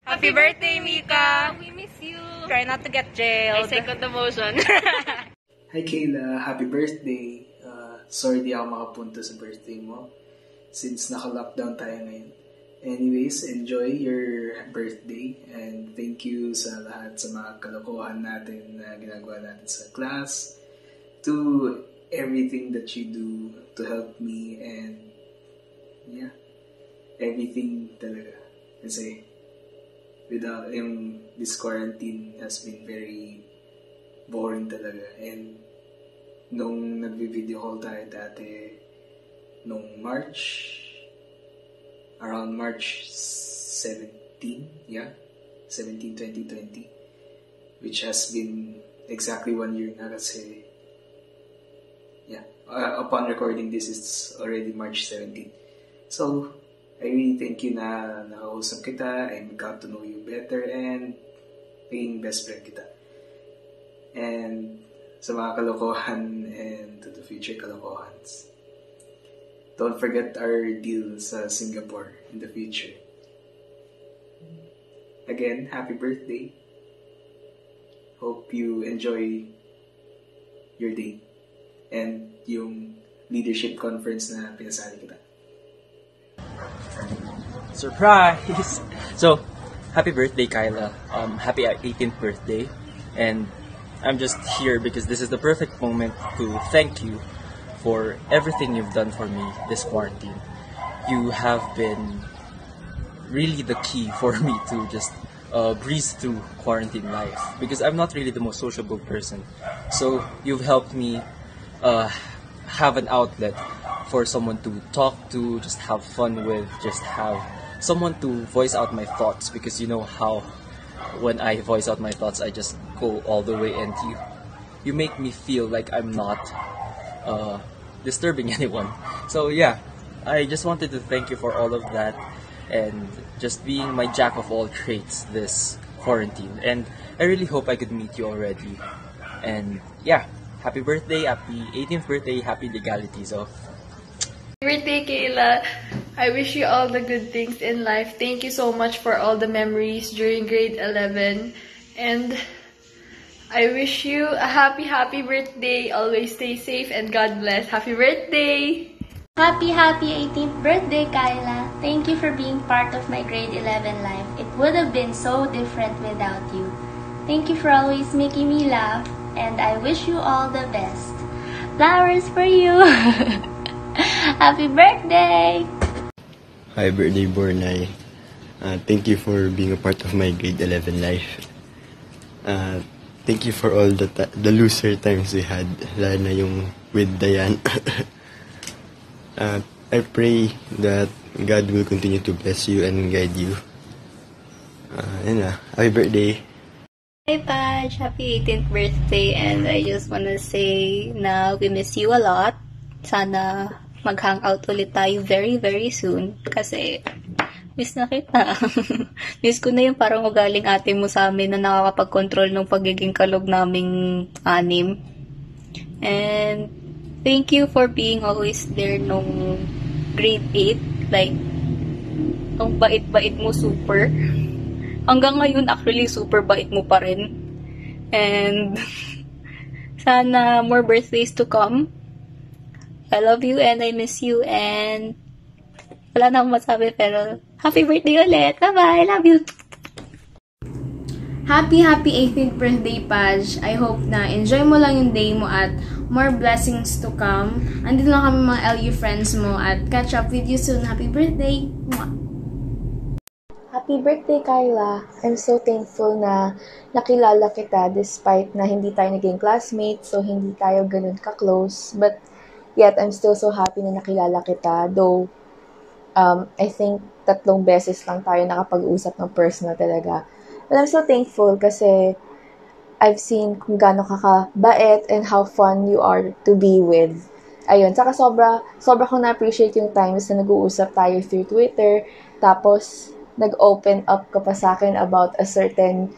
Happy birthday, Mika! We miss you. Try not to get I jailed. second the motion. Hi Kayla, happy birthday. Sorry di ako makapunta sa birthday mo since naka-lockdown tayo ngayon. Anyways, enjoy your birthday and thank you sa lahat sa mga kalokohan natin na ginagawa natin sa class, to everything that you do to help me, and yeah, everything talaga. Kasi without this quarantine has been very boring talaga. And nung nagvi-video call tayo dati nung around March 17, 2020, which has been exactly 1 year na kasi upon recording this, it's already March 17. So, I really thank you na nakausap kita, I got to know you better, and naging best friend kita. And sa mga kalokohan and to the future kalokohans, don't forget our deal sa Singapore in the future. Again, happy birthday. Hope you enjoy your day and yung leadership conference na pinasali kita. Surprise! So, happy birthday, Kyla. Happy 18th birthday. And I'm just here because this is the perfect moment to thank you for everything you've done for me this quarantine. You have been really the key for me to just breeze through quarantine life, because I'm not really the most sociable person. So you've helped me have an outlet for someone to talk to, just have fun with, just have someone to voice out my thoughts, because you know how when I voice out my thoughts, I just go all the way, and you make me feel like I'm not disturbing anyone. So yeah, I just wanted to thank you for all of that, and just being my jack of all trades this quarantine. And I really hope I could meet you already. And yeah, happy birthday, happy 18th birthday, happy legality. So Birthday, Kayla. I wish you all the good things in life. Thank you so much for all the memories during grade 11. And I wish you a happy birthday. Always stay safe and God bless. Happy birthday! Happy 18th birthday, Kyla. Thank you for being part of my grade 11 life. It would have been so different without you. Thank you for always making me laugh, and I wish you all the best. Flowers for you! Happy birthday! Hi, birthday Bornay. Thank you for being a part of my grade 11 life. Thank you for all the looser times we had, lalo na yung with Diane. I pray that God will continue to bless you and guide you. Happy birthday. Hi, Paj. Happy 18th birthday. And I just wanna say na we miss you a lot. Sana mag-hangout ulit tayo very, very soon. Kasi miss na kita. Miss ko na yung parang ugaling ate mo sa amin na nakakapag-control ng pagiging kalog naming anim. And thank you for being always there nung grade 8. Like, ang bait-bait mo super. Hanggang ngayon, actually, super bait mo pa rin. And sana more birthdays to come. I love you and I miss you, and wala na akong masabi, pero happy birthday ulit. Bye-bye. Love you. Happy 18th birthday, Paj. I hope na enjoy mo lang yung day mo at more blessings to come. Andito lang kami mga LU friends mo at catch up with you soon. Happy birthday! Mwah! Happy birthday, Kyla! I'm so thankful na nakilala kita despite na hindi tayo naging classmates, so hindi tayo ganun ka-close. But yet, I'm still so happy na nakilala kita. Though, I think 3 beses lang tayo nakapag-usap ng personal talaga. But I'm so thankful kasi I've seen kung gaano ka kabait and how fun you are to be with. Ayun, saka sobra kong na-appreciate yung times na nag-uusap tayo through Twitter. Tapos, nag-open up ka pa sa akin about a certain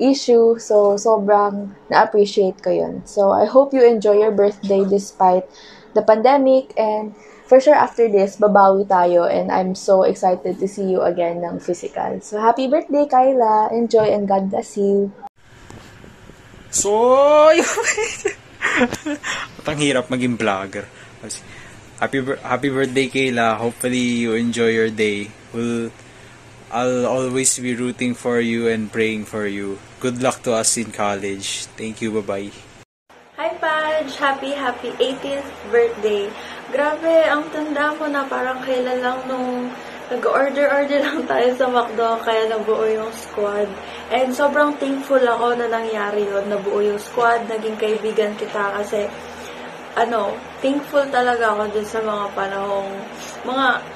issue. So, sobrang na-appreciate ko yun. So, I hope you enjoy your birthday despite the pandemic, and for sure after this, babawi tayo and I'm so excited to see you again ng physical. So, happy birthday, Kyla! Enjoy and God bless you! So, ang hirap maging vlogger. Happy birthday, Kayla. Hopefully, you enjoy your day. I'll always be rooting for you and praying for you. Good luck to us in college. Thank you. Bye-bye. Hi, Paj! Happy 18th birthday. Grabe, ang tanda mo na parang kailan lang nung nag-order lang tayo sa McDo, kaya nabuo yung squad. And sobrang thankful ako na nangyari yun, nabuo yung squad, naging kaibigan kita kasi thankful talaga ako dun sa mga panahong,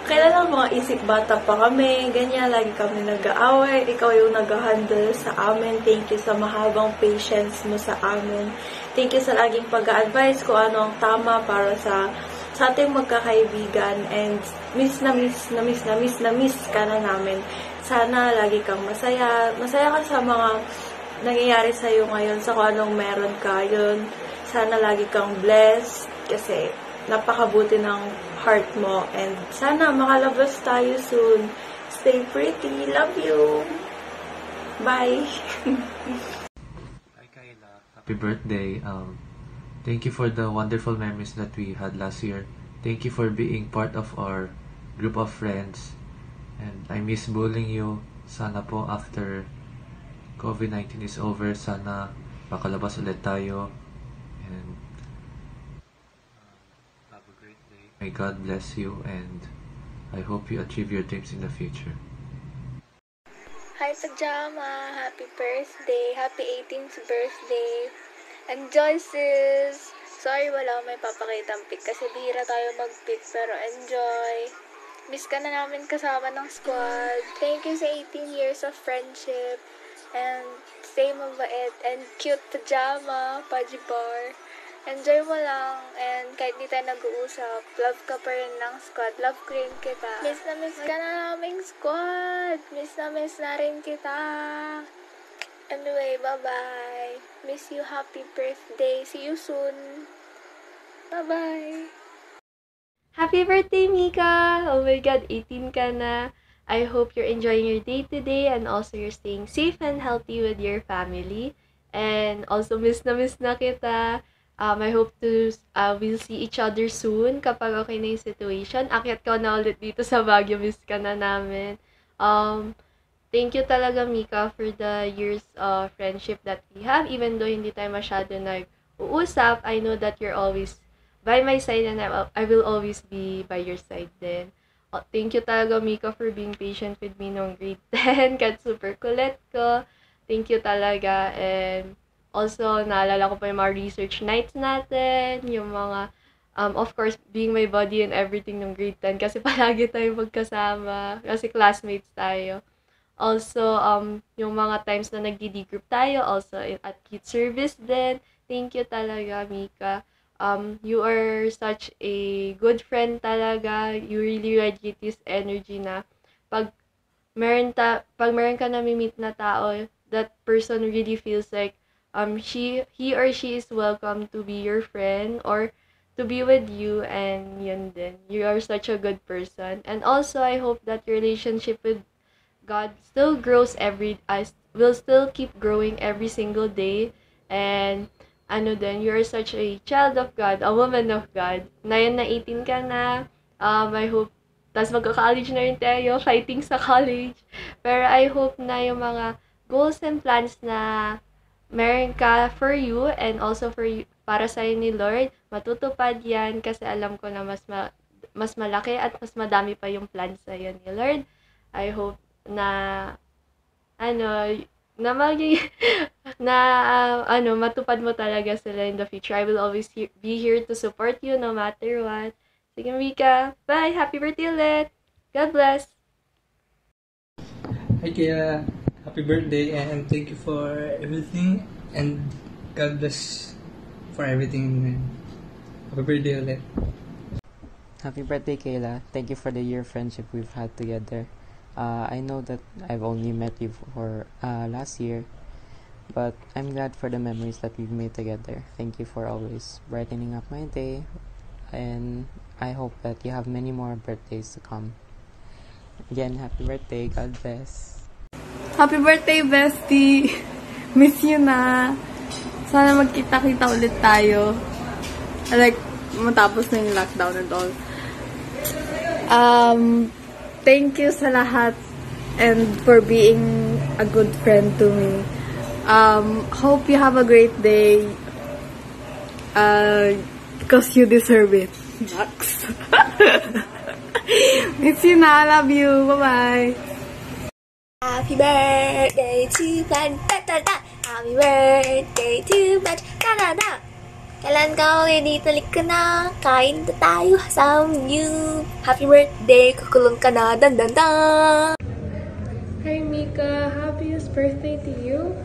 kailan lang mga isip bata pa kami, ganyan, lagi kami nag-aaway, ikaw yung nag-handle sa amin, thank you sa mahabang patience mo sa amin, thank you sa laging pag-a-advise kung ano ang tama para sa ating magkakaibigan, and miss ka na namin. Sana lagi kang masaya ka sa mga nangyayari sa'yo ngayon, sa kung anong meron ka, yun. Sana lagi kang blessed kasi napakabuti ng heart mo, and sana makalabas tayo soon. Stay pretty. Love you. Bye. Hi, Kayla. Happy birthday. Thank you for the wonderful memories that we had last year. Thank you for being part of our group of friends. And I miss bullying you. Sana po after COVID-19 is over, sana makalabas ulit tayo. And have a great day. May God bless you, and I hope you achieve your dreams in the future. Hi, Pajama! Happy birthday! Happy 18th birthday! Enjoy, sis! Sorry, wala akong may papakitang pic kasi bihira tayo mag-pic, pero enjoy! Miss ka na namin kasama ng squad. Thank you sa 18 years of friendship. And stay mabait and cute Pajama, Paji Bar. Enjoy mo lang, and kahit di tayo nag-uusap, love ka pa rin ng squad. Love ko rin kita. Miss ka na naming squad. Miss na rin kita. Anyway, bye-bye. Miss you. Happy birthday. See you soon. Bye-bye. Happy birthday, Mika! Oh my God, 18 ka na. I hope you're enjoying your day today, and also you're staying safe and healthy with your family. And also, miss na kita. I hope we'll see each other soon kapag okay na yung situation. Akyat ka na ulit dito sa Baguio, miss ka na namin. Thank you talaga, Mika, for the years of friendship that we have. Even though hindi tayo masyado nag-uusap, I know that you're always by my side, and I will always be by your side din. Thank you talaga, Mika, for being patient with me nung grade 10. Kahit super kulit ko. Thank you talaga. And also, naalala ko pa yung mga research nights natin. Yung mga, of course, being my buddy and everything nung grade 10. Kasi palagi tayo magkasama. Kasi classmates tayo. Also, yung mga times na nagdi-D-group tayo. Also, at youth service din. Thank you talaga, Mika. You are such a good friend talaga. You really radiate this energy na pag meron ka nami-meet na tao, that person really feels like he or she is welcome to be your friend or to be with you, and yun din. You are such a good person. And also, I hope that your relationship with God still grows will still keep growing every single day, and you're such a child of God, a woman of God. Na yun, na 18 ka na. I hope, tas magka-college na rin tayo, fighting sa college. Pero I hope na yung mga goals and plans na meron ka for you and also para sa'yo ni Lord, matutupad yan kasi alam ko na mas malaki at mas madami pa yung plans sa'yo ni Lord. I hope na matupad mo talaga sila in the future. I will always be here to support you no matter what. Sige, Mika. Bye! Happy birthday ulit! God bless! Hi, Kaya. Happy birthday and thank you for everything and God bless for everything. Happy birthday ulit. Happy birthday, Kayla. Thank you for the year friendship we've had together. I know that I've only met you for last year, but I'm glad for the memories that we've made together. Thank you for always brightening up my day. and I hope that you have many more birthdays to come. Again, happy birthday. God bless. Happy birthday, bestie! Miss you na. Sana magkita-kita ulit tayo. Like, matapos na yung lockdown and all. Thank you sa lahat and for being a good friend to me. Hope you have a great day. Because you deserve it. Max. Miss you na. Love you. Bye-bye. Happy birthday to Pan. Happy birthday to Pan. Kailan ka uwi dito? Lik ka na. Kain na tayo. Kasama you. Happy birthday. Kukulong ka na. Dan dan dan. Hi Mika, happiest birthday to you.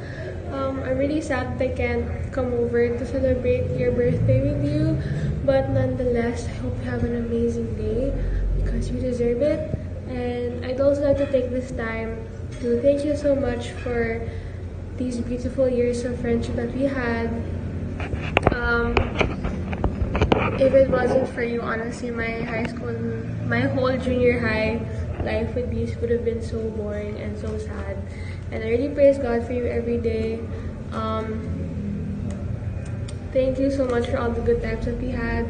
I'm really sad that I can't come over to celebrate your birthday with you, but nonetheless, I hope you have an amazing day because you deserve it. And I'd also like to take this time to thank you so much for these beautiful years of friendship that we had. If it wasn't for you, honestly, my whole junior high life with you would have been so boring and so sad. And I really praise God for you every day. Thank you so much for all the good times that we had.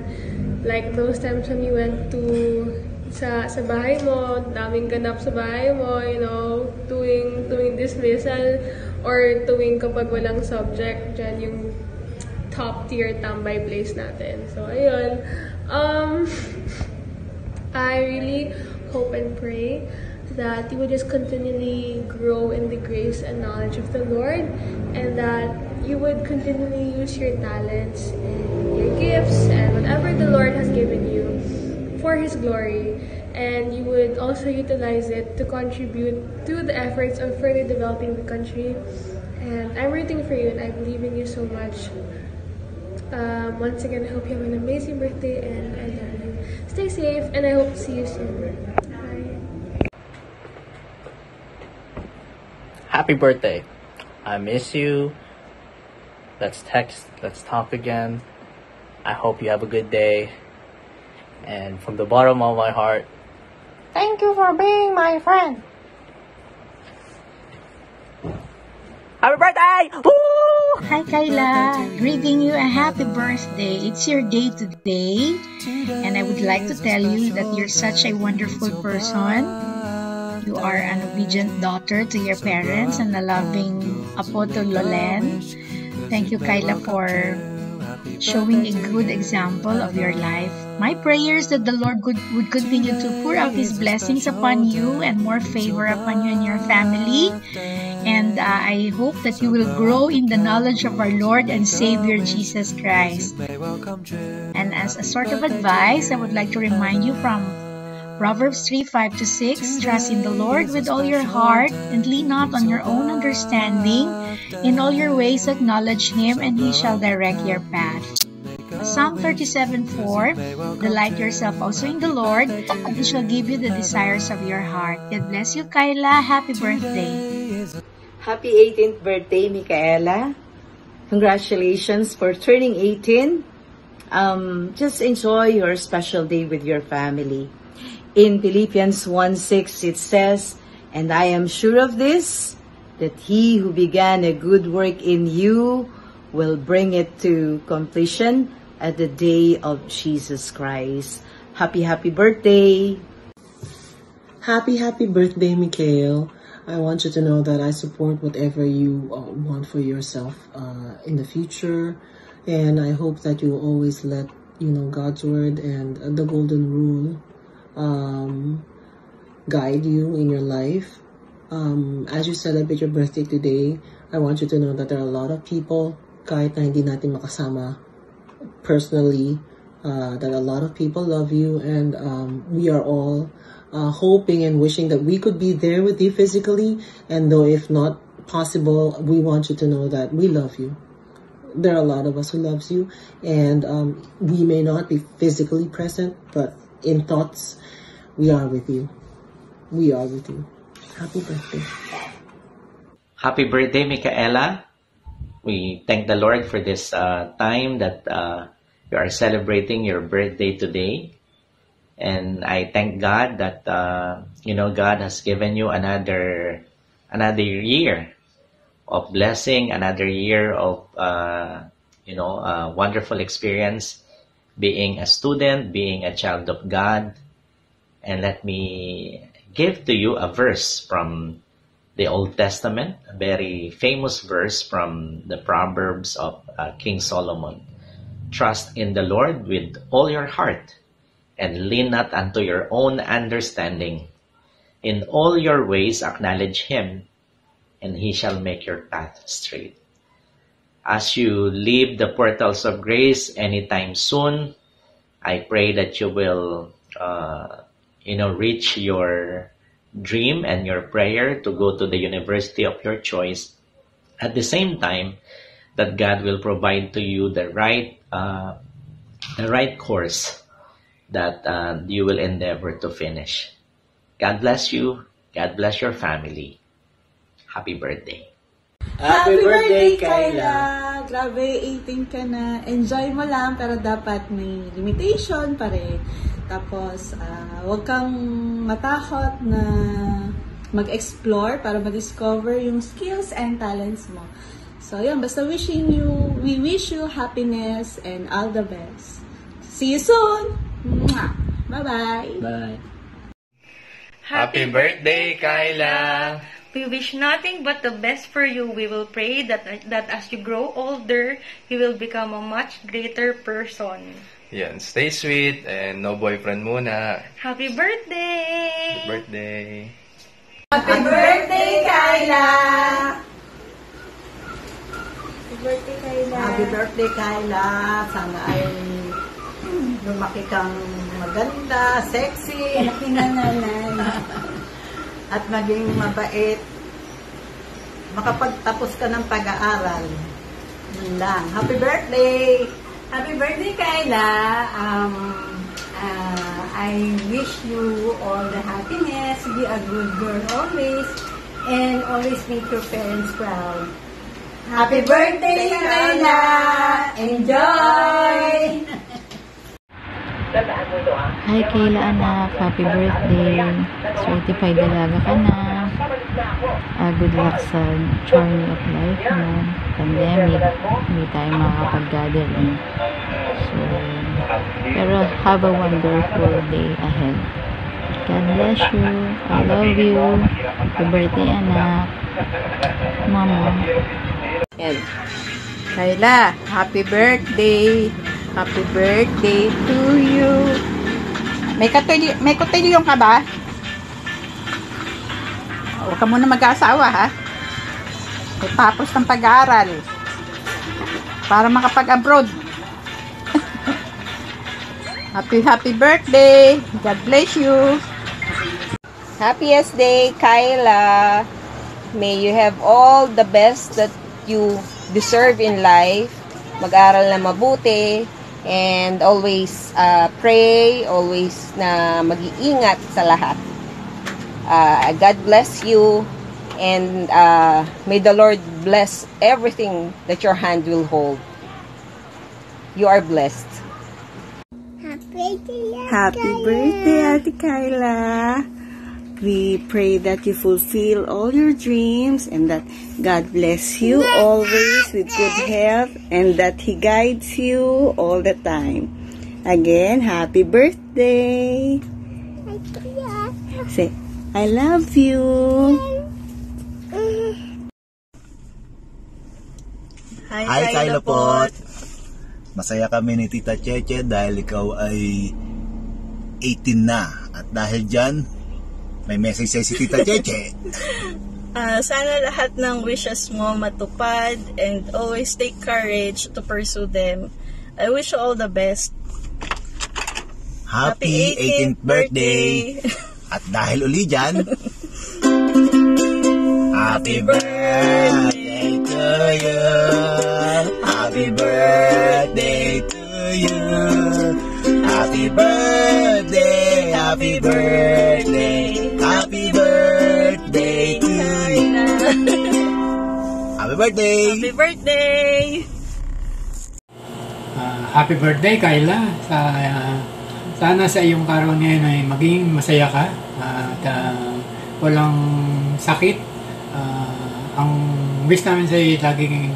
Like those times when we went to sa bahay mo, daming ganap sa bahay mo, you know, tuwing dismissal or tuwing kapag walang subject, dyan yung top tier tambay place natin. So, ayun. I really hope and pray that you would just continually grow in the grace and knowledge of the Lord, and that you would continually use your talents and your gifts and whatever the Lord has given you for His glory, and you would also utilize it to contribute to the efforts of further developing the country. And I'm rooting for you and I believe in you so much. Once again, I hope you have an amazing birthday and I love you. Stay safe and I hope to see you soon. Bye. Happy birthday. I miss you. Let's text. Let's talk again. I hope you have a good day. And from the bottom of my heart, thank you for being my friend. Happy birthday! Woo! Hi Kyla, greeting you a happy birthday. It's your day today, and I would like to tell you that you're such a wonderful person. You are an obedient daughter to your parents and a loving apo to Lolen. Thank you, Kyla, for showing a good example of your life. My prayer is that the Lord would continue to pour out His blessings upon you and more favor upon you and your family. And I hope that you will grow in the knowledge of our Lord and Savior Jesus Christ. And as a sort of advice, I would like to remind you from Proverbs 3:5-6, trust in the Lord with all your heart and lean not on your own understanding. In all your ways acknowledge Him and He shall direct your path. Psalm 37:4, delight yourself also in the Lord, and He shall give you the desires of your heart. God bless you, Kyla. Happy birthday. Happy 18th birthday, Micaela. Congratulations for turning 18. Just enjoy your special day with your family. In Philippians 1:6, it says, and I am sure of this, that He who began a good work in you will bring it to completion at the day of Jesus Christ. Happy birthday! Happy birthday, Mikhail. I want you to know that I support whatever you want for yourself in the future, and I hope that you will always let God's word and the golden rule guide you in your life. As you celebrate your birthday today, I want you to know that there are a lot of people, kahit na hindi natin makasama personally, that a lot of people love you, and we are all hoping and wishing that we could be there with you physically, and though if not possible, we want you to know that we love you. There are a lot of us who loves you, and we may not be physically present, but in thoughts, we are with you. We are with you. Happy birthday. Happy birthday, Micaela. We thank the Lord for this time that you are celebrating your birthday today. And I thank God that, God has given you another year of blessing, another year of, wonderful experience being a student, being a child of God. And let me give to you a verse from the Old Testament, a very famous verse from the Proverbs of King Solomon. Trust in the Lord with all your heart, and lean not unto your own understanding. In all your ways acknowledge Him, and He shall make your path straight. As you leave the portals of grace anytime soon, I pray that you will, reach your dream and your prayer to go to the university of your choice. At the same time, that God will provide to you the right course that you will endeavor to finish. God bless you. God bless your family. Happy birthday. Happy birthday, Kyla! Grabe, 18 ka na. Enjoy mo lang, pero dapat may limitation pa rin. Tapos, huwag kang matakot na mag-explore para ma-discover yung skills and talents mo. So, yun. Basta we wish you happiness and all the best. See you soon! Bye-bye! Bye! Happy birthday, Kyla! We wish nothing but the best for you. We will pray that as you grow older, you will become a much greater person. Yan, stay sweet and no boyfriend muna. Happy birthday! Happy birthday! Happy birthday, Kyla! Happy birthday, Kyla! Happy birthday, Kyla! Sana ay lumaki kang maganda, sexy, pinananan, at maging mabait. Makapagtapos ka ng pag-aaral. Yun lang. Happy birthday! Happy birthday, Kyla! I wish you all the happiness, be a good girl always, and always make your parents proud. Happy birthday, Kyla! Enjoy! Hi Kayla anak, happy birthday. Certified dalaga ka na. Good luck sa journey of life mo. Pandemic, hindi tayo makakapag-gathering. So, pero have a wonderful day ahead. God bless you. I love you. Happy birthday anak. Mama. Yan. Kayla, happy birthday. Happy birthday to you. May kotilyon ka ba? Huwag ka muna mag-aasawa, ha? Tapos ng pag-aaral. Para makapag-abroad. Happy birthday. God bless you. Happiest day, Kyla. May you have all the best that you deserve in life. Mag-aral na mabuti. And always pray, always na mag-iingat sa lahat. God bless you, and may the Lord bless everything that your hand will hold. You are blessed. Happy birthday, Ate Kyla. We pray that you fulfill all your dreams and that God bless you always with good health and that He guides you all the time. Again, happy birthday. Say, I love you. Hi, Kyla Pot. Masaya kami ni Tita Cheche dahil ikaw ay 18 na. At dahil dyan, may message sa'yo si Tita Cheche. Sana lahat ng wishes mo matupad and always take courage to pursue them. I wish you all the best. Happy 18th birthday! At dahil uli dyan, happy birthday to you! Happy birthday to you! Happy birthday! Happy birthday! Happy birthday to you! Happy birthday! Happy birthday! Happy birthday, Kayla. Sana sa iyong karoon ngayon ay maging masaya ka at walang sakit. Ang wish namin sa iyo laging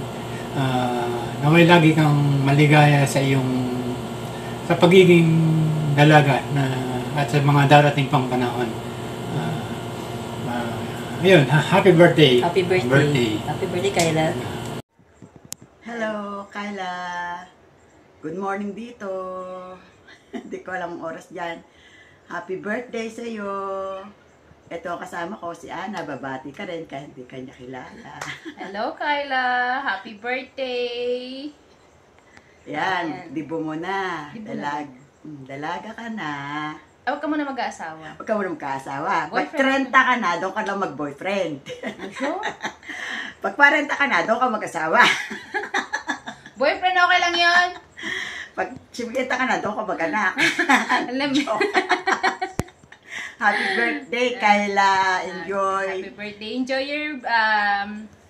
naway lagi kang maligaya sa pagiging dalaga at sa mga darating pang panahon. Ayun, happy birthday. Happy birthday. Happy birthday, Kayla. Hello, Kayla. Good morning dito. Hindi ko alam ang oras dyan. Happy birthday sa iyo. Ito kasama ko si Ana. Babati ka rin kahit hindi kanya kilala. Hello, Kayla. Happy birthday. Yan, dibo mo na. Dalaga ka na. Huwag ka muna mag-aasawa. Huwag ka muna mag-aasawa. Pag 30 ka na, doon ka lang mag-boyfriend. Pag 40 ka na, doon ka mag-asawa. Boyfriend, okay lang yun. Pag 50 ka na, doon ka mag-anak. Alam mo. Happy birthday, Kayla. Enjoy. Happy birthday. Enjoy your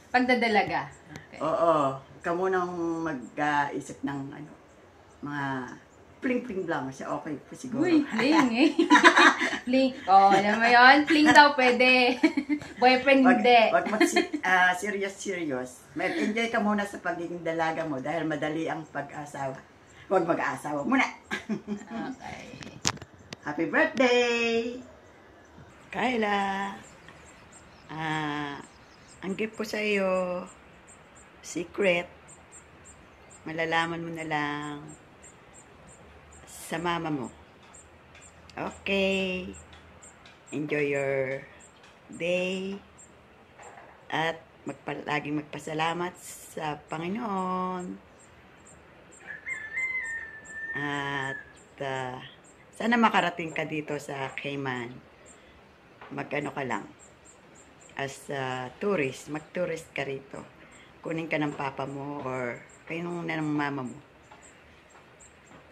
pagdadalaga. Okay. Oo. Huwag ka munang mag-isip ng mga pling-pling lang. Siya okay po siguro. Uy, pling eh. Pling. Oh, alam mo yun? Pling daw pwede. Boyfriend hindi. Huwag serious. Enjoy ka muna sa pagiging dalaga mo dahil madali ang pag-asawa. Huwag mag-aasawa muna. Okay. Happy birthday! Kayla, ang gift ko sa iyo, secret. Malalaman mo na lang sa mama mo. Okay. Enjoy your day. At laging magpasalamat sa Panginoon. At sana makarating ka dito sa Cayman. Mag-ano ka lang. As a tourist, mag-tourist ka rito. Kunin ka ng papa mo or kayo ng mama mo.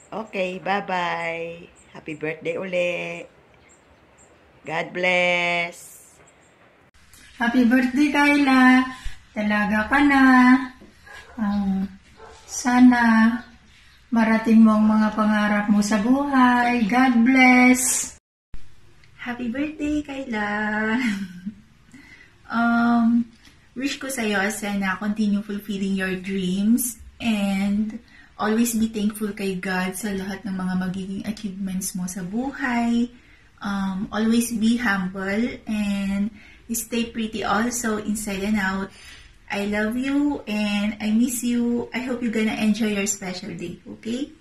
Okay, bye-bye. Happy birthday uli. God bless. Happy birthday, Kayla. Dalaga ka na. Sana marating mo ang mga pangarap mo sa buhay. God bless. Happy birthday, Kayla. Wish ko sa'yo sana continue fulfilling your dreams and always be thankful kay God sa lahat ng mga magiging achievements mo sa buhay. Always be humble and stay pretty also inside and out. I love you and I miss you. I hope you're gonna enjoy your special day, okay?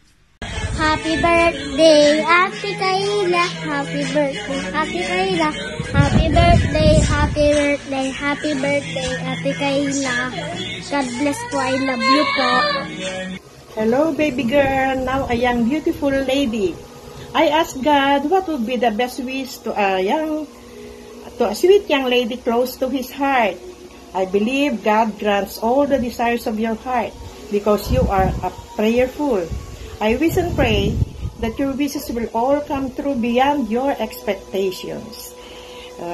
Happy birthday, Ate Kayla. Happy birthday, Ate Kayla. Happy birthday, happy birthday, happy birthday, Ate Kayla. God bless po. I love you po. Hello, baby girl. Now a young beautiful lady. I asked God what would be the best wish to a sweet young lady close to His heart. I believe God grants all the desires of your heart because you are a prayerful. I wish and pray that your wishes will all come true beyond your expectations.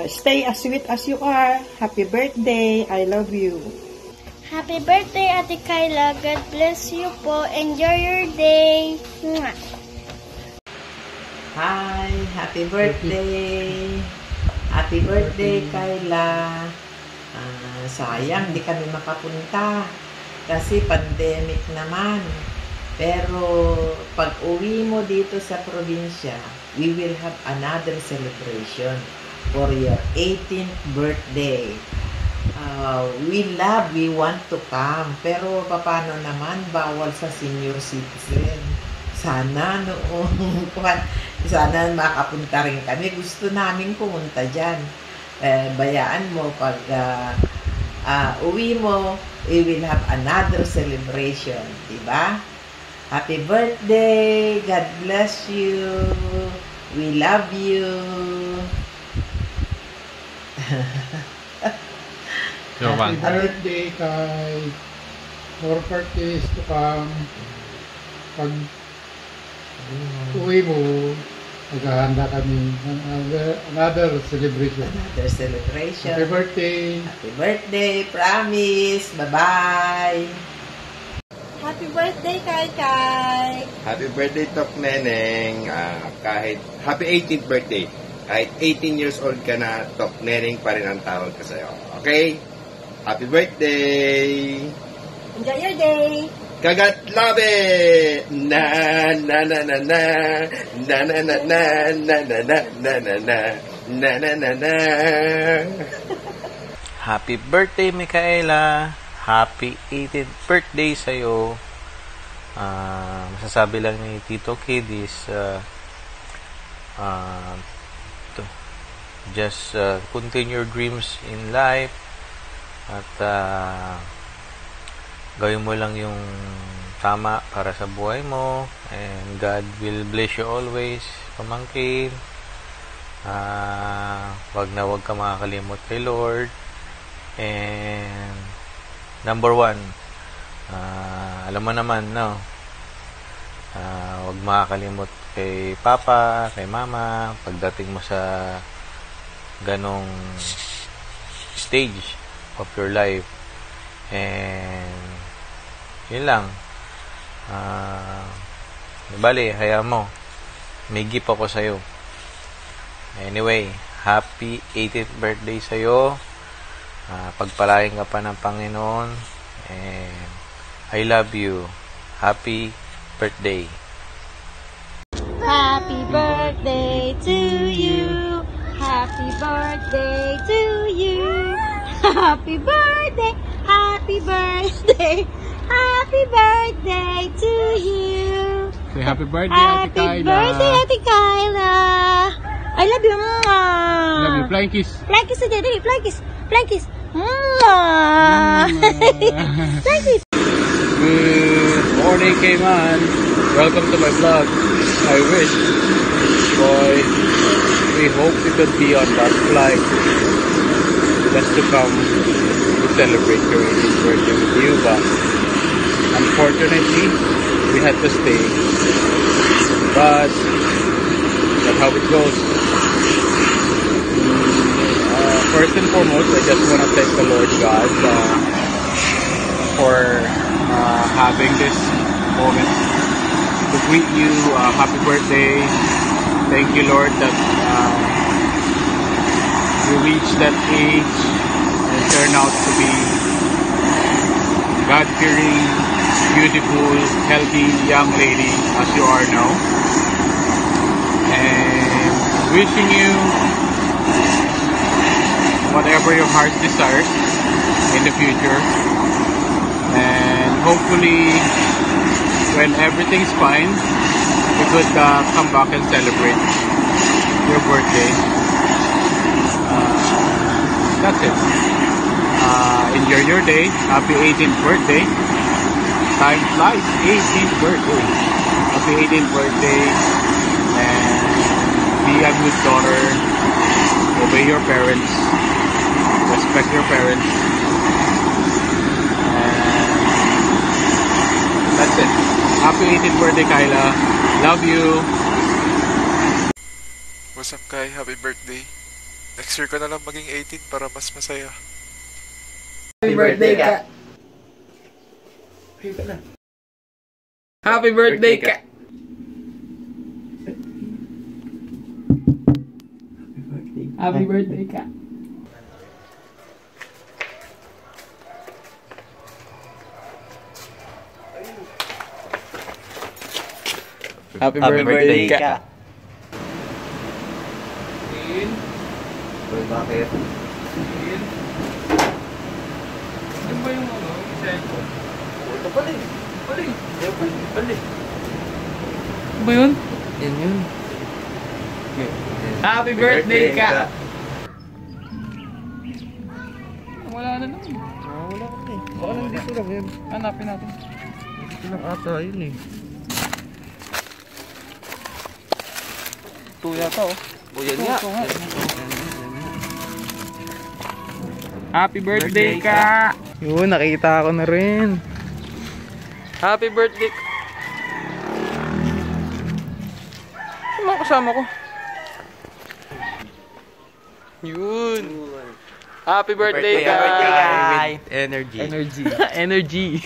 Stay as sweet as you are. Happy birthday. I love you. Happy birthday, Ate Kayla. God bless you po. Enjoy your day. Mwah. Hi, happy birthday. Happy birthday, Kayla. Sayang, di kami makapunta kasi pandemic naman. Pero pag uwi mo dito sa probinsya, we will have another celebration for your 18th birthday. We want to come. Pero paano naman, bawal sa senior citizen. Sana sana makapunta rin kami. Gusto namin pumunta dyan. Bayaan mo pag uwi mo, we will have another celebration. Diba? Happy birthday! God bless you! We love you! Happy birthday, Kay! More birthdays to come. Pag uwi mo, maghahanda kami ng another celebration. Another celebration. Happy birthday! Happy birthday! Promise! Bye-bye! Happy birthday, Kai! Happy birthday, Tok Neneng. Happy 18th birthday. Kahit 18 years old ka na, Tok Neneng pa rin ang tawag ka sa'yo. Okay? Happy birthday! Enjoy your day! Kagat labi! Na na na na na na na na na na na na na na na na na na. Happy birthday, Micaela! Happy 18th birthday sa'yo. Masasabi lang ni Tito Kid is just continue your dreams in life at gawin mo lang yung tama para sa buhay mo, and God will bless you always, pamangkin. Wag ka makakalimot kay Lord. And number 1, alam mo naman, no? Wag makakalimot kay Papa, kay Mama pagdating mo sa ganong stage of your life. And yun lang. Bali, hayaan mo, may gift ako sa'yo. Anyway, happy 18th birthday sa'yo. Pagpalain ka pa ng Panginoon, and I love you. Happy birthday. Happy birthday to you. Happy birthday to you. Happy birthday. Happy birthday. Happy birthday to you. Say happy birthday, Ate Happy Kyla. birthday, Ate Kyla. I love you, Mama. Love you. Flying kiss. Flying kiss today. Flying kiss. Flying kiss. Mama. Flying kiss. Good morning, Cayman. Welcome to my vlog. I wish, boy, we hope we could be on that flight just to come to celebrate your 18th birthday with you, but unfortunately, we had to stay. But that's how it goes. First and foremost, I just want to thank the Lord God for having this moment to greet you. Happy birthday. Thank you, Lord, that you reached that age and turned out to be God-fearing, beautiful, healthy young lady as you are now. And wishing you whatever your heart desires in the future. And hopefully, when everything's fine, we could come back and celebrate your birthday. That's it. Enjoy your day. Happy 18th birthday. Time flies. 18th birthday. Happy 18th birthday. And be a good daughter. Obey your parents. Respect your parents. That's it. Happy 18th birthday, Kyla. Love you. What's up, Kai? Happy birthday. Next year ka na lang maging 18 para mas masaya. Happy birthday ka. Happy birthday ka. Happy birthday ka. Happy birthday ka. Bakit? Ano ba yung cellphone? Ito pala eh. Pala. Ano ba yun? Yan yun. Happy birthday ka. Wala na naman. Wala ka eh. Baka nandito lang yan. Hanapin natin. Dito lang ata yun eh. Ito yata oh. O yan nga. Happy birthday ka! Yun, nakita ko na rin. Happy birthday! Ano kasama ko? Yun! Happy birthday, guys! Energy. Energy.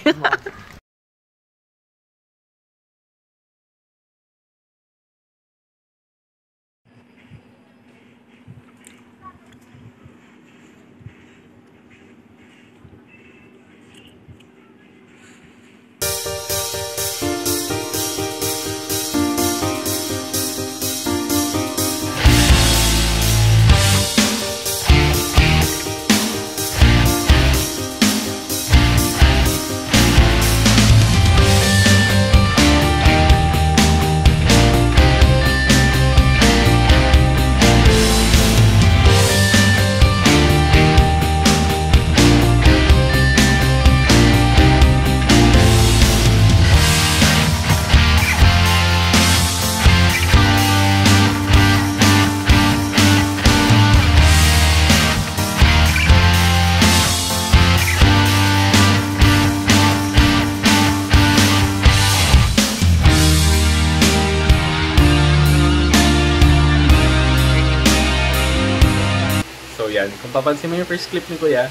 So yan, kung papansin mo yung first clip ni Kuya,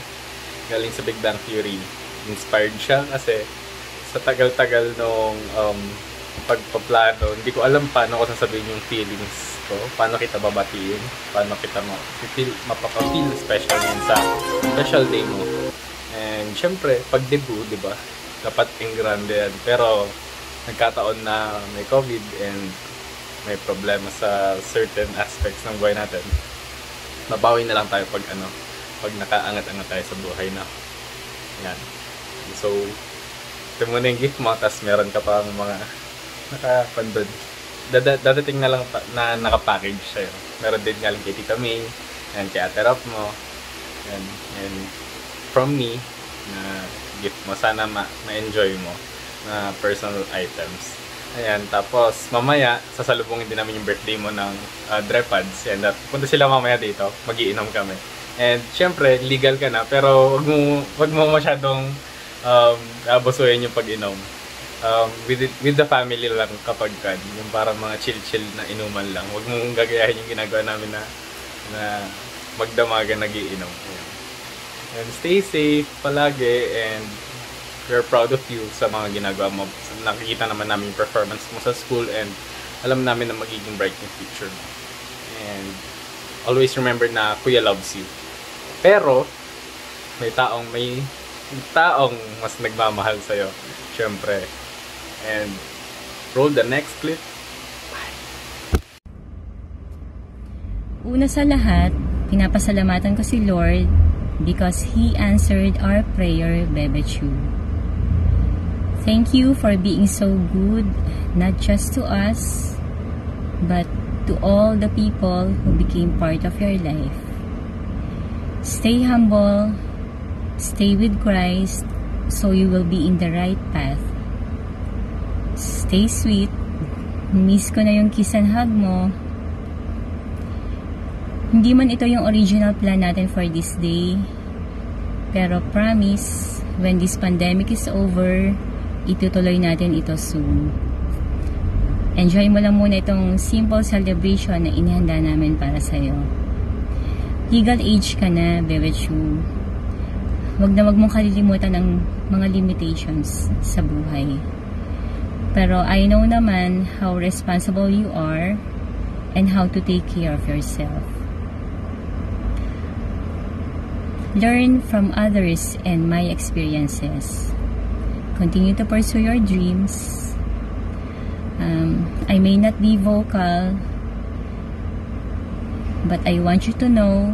galing sa Big Bang Theory. Inspired siya kasi sa tagal-tagal nung pagpaplano, hindi ko alam paano ko sasabihin yung feelings ko, paano kita babatiin, paano kita mapapafeel special yun sa special day mo. And syempre, pag debut, di ba, dapat in grande yan. Pero nagkataon na may COVID and may problema sa certain aspects ng buhay natin. Mabawi na lang tayo pag nakaangat-angat tayo sa buhay na. Yan. So, ito muna yung gift mo, tapos meron ka pa mga nakapandod. Dadating na lang na nakapackage sa'yo. Meron din nga lang kay Tita May, and kay Ate Rap mo, and from me, na gift mo. Sana ma-enjoy mo na personal items. Ayan, tapos mamaya, sasalubungin din namin yung birthday mo ng Drepads. And punta sila mamaya dito, magiinom kami. And syempre, legal ka na, pero wag mo masyadong abusuhin yung pag-inom. With the family lang kapag kan, yung parang mga chill-chill na inuman lang. Wag mong gagayahin yung ginagawa namin na magdamagan nagiinom. And stay safe palagi, and we're proud of you sa mga ginagawa mo. Nakikita naman namin yung performance mo sa school, and alam namin na magiging bright yung future mo. And always remember na Kuya loves you. Pero may taong mas nagmamahal sa'yo, syempre. And roll the next clip. Una sa lahat, pinapasalamatan ko si Lord because He answered our prayer, Bebe Chu. Thank you for being so good, not just to us, but to all the people who became part of your life. Stay humble, stay with Christ, so you will be in the right path. Stay sweet. Miss ko na yung kiss and hug mo. Hindi man ito yung original plan natin for this day, pero promise, when this pandemic is over, itutuloy natin ito soon. Enjoy mo lang muna itong simple celebration na inihanda namin para sa'yo. Legal age ka na, Bebe Chu. Wag mong kalilimutan ng mga limitations sa buhay. Pero I know naman how responsible you are and how to take care of yourself. Learn from others and my experiences. Continue to pursue your dreams. I may not be vocal, but I want you to know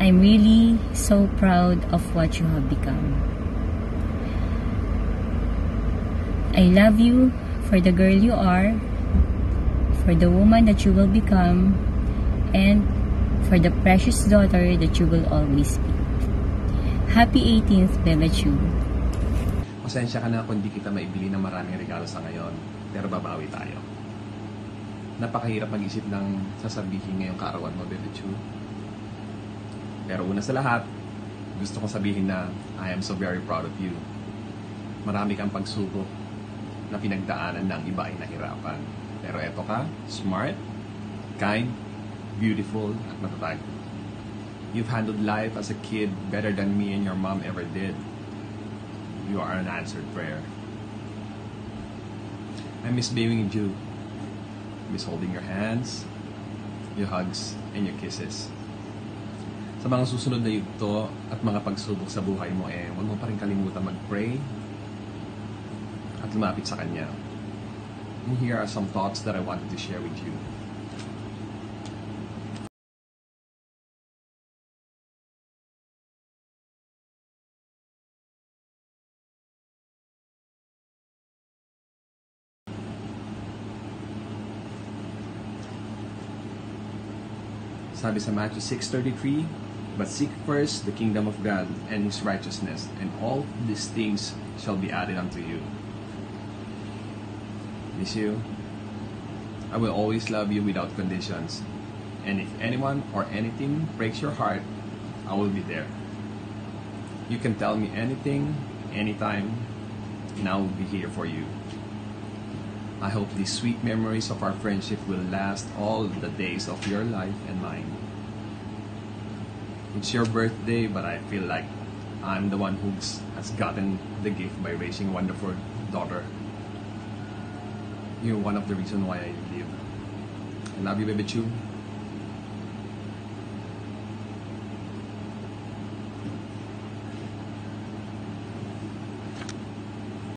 I'm really so proud of what you have become. I love you for the girl you are, for the woman that you will become, and for the precious daughter that you will always be. Happy 18th, Bebe Chu. Pasensya ka na kung di kita maibili ng maraming regalo sa ngayon, pero babawi tayo. Napakahirap mag-isip ng sasabihin ngayong kaarawan mo, Bebe Chu. Pero una sa lahat, gusto kong sabihin na I am so very proud of you. Marami kang pagsubok na pinagdaanan ng iba ay nahirapan. Pero eto ka, smart, kind, beautiful, at matatag. You've handled life as a kid better than me and your mom ever did. You are an answered prayer. I miss being with you. Miss holding your hands, your hugs, and your kisses. Sa mga susunod na yugto at mga pagsubok sa buhay mo, huwag mo pa rin kalimutan mag-pray at lumapit sa Kanya. And here are some thoughts that I wanted to share with you. Sabi sa Matthew 6:33, "But seek first the kingdom of God and His righteousness, and all these things shall be added unto you." Miss you. I will always love you without conditions. And if anyone or anything breaks your heart, I will be there. You can tell me anything, anytime, and I will be here for you. I hope these sweet memories of our friendship will last all the days of your life and mine. It's your birthday, but I feel like I'm the one who has gotten the gift by raising a wonderful daughter. You're one of the reasons why I live. I love you, Baby Chu.